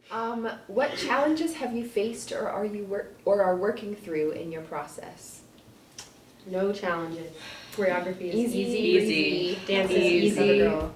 What challenges have you faced or are working through in your process? No challenges. Choreography is easy. Dance is easy. Girl.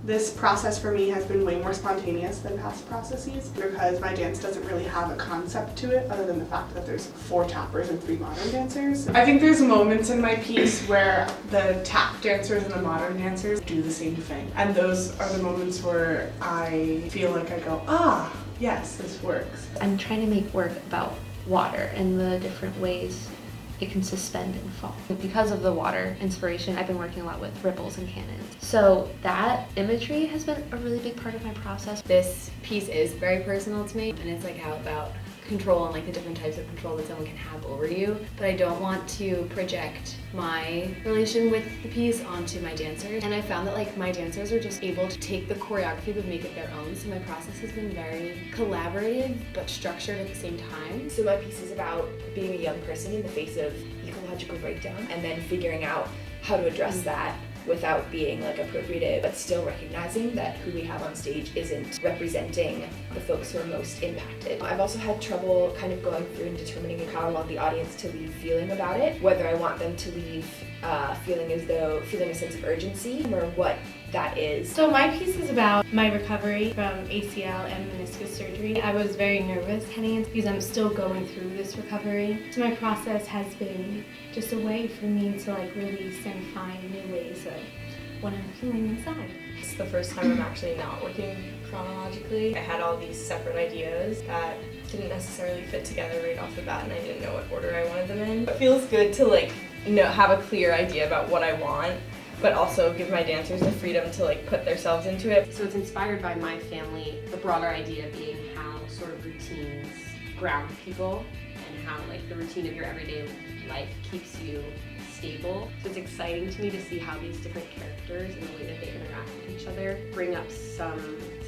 This process for me has been way more spontaneous than past processes because my dance doesn't really have a concept to it other than the fact that there's 4 tappers and 3 modern dancers. I think there's moments in my piece where the tap dancers and the modern dancers do the same thing. And those are the moments where I feel like I go, ah, yes, this works. I'm trying to make work about water and the different ways it can suspend and fall. Because of the water inspiration, I've been working a lot with ripples and cannons. So that imagery has been a really big part of my process. This piece is very personal to me, and it's like how about control and like the different types of control that someone can have over you. But I don't want to project my relation with the piece onto my dancers. And I found that like my dancers are just able to take the choreography but make it their own. So my process has been very collaborative but structured at the same time. So my piece is about being a young person in the face of ecological breakdown and then figuring out how to address that without being like appropriative, but still recognizing that who we have on stage isn't representing the folks who are most impacted. I've also had trouble kind of going through and determining how I want the audience to leave feeling about it, whether I want them to leave feeling a sense of urgency or what that is. So my piece is about my recovery from ACL and meniscus surgery. I was very nervous heading into because I'm still going through this recovery. So my process has been just a way for me to like release and find new ways of what I'm feeling inside. It's the first time I'm actually not working chronologically. I had all these separate ideas that didn't necessarily fit together right off the bat, and I didn't know what order I wanted them in. It feels good to like have a clear idea about what I want, but also give my dancers the freedom to like put themselves into it. So it's inspired by my family, the broader idea being how sort of routines ground people and how like the routine of your everyday life keeps you stable. So it's exciting to me to see how these different characters and the way that they interact with each other bring up some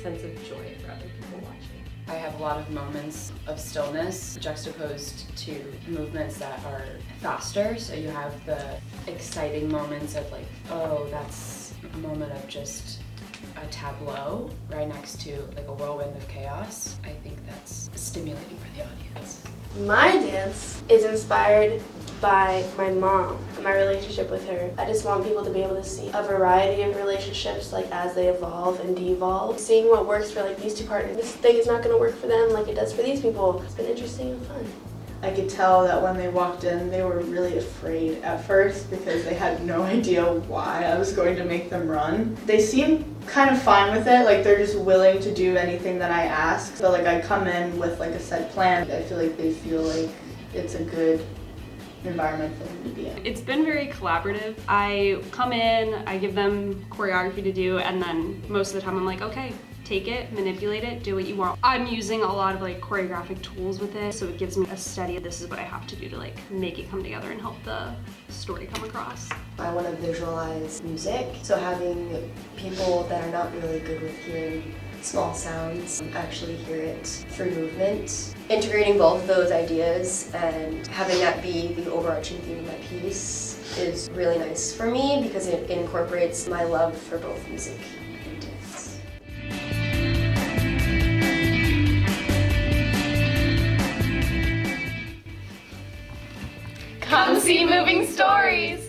sense of joy for other people watching. I have a lot of moments of stillness juxtaposed to movements that are faster. So you have the exciting moments of like, oh, that's a moment of just a tableau right next to like a whirlwind of chaos. I think that's stimulating for the audience. My dance is inspired by my mom and my relationship with her. I just want people to be able to see a variety of relationships like as they evolve and devolve. Seeing what works for like these 2 partners. This thing is not going to work for them like it does for these people. It's been interesting and fun. I could tell that when they walked in, they were really afraid at first because they had no idea why I was going to make them run. They seem kind of fine with it, like they're just willing to do anything that I ask. So like I come in with like a set plan. I feel like they feel like it's a good environment for them to be in. It's been very collaborative. I come in, I give them choreography to do, and then most of the time I'm like, okay, take it, manipulate it, do what you want. I'm using a lot of like choreographic tools with it, so it gives me a steady, this is what I have to do to like make it come together and help the story come across. I want to visualize music, so having people that are not really good with hearing small sounds actually hear it through movement. Integrating both of those ideas and having that be the overarching theme of my piece is really nice for me because it incorporates my love for both music and dance. Come see Moving Stories!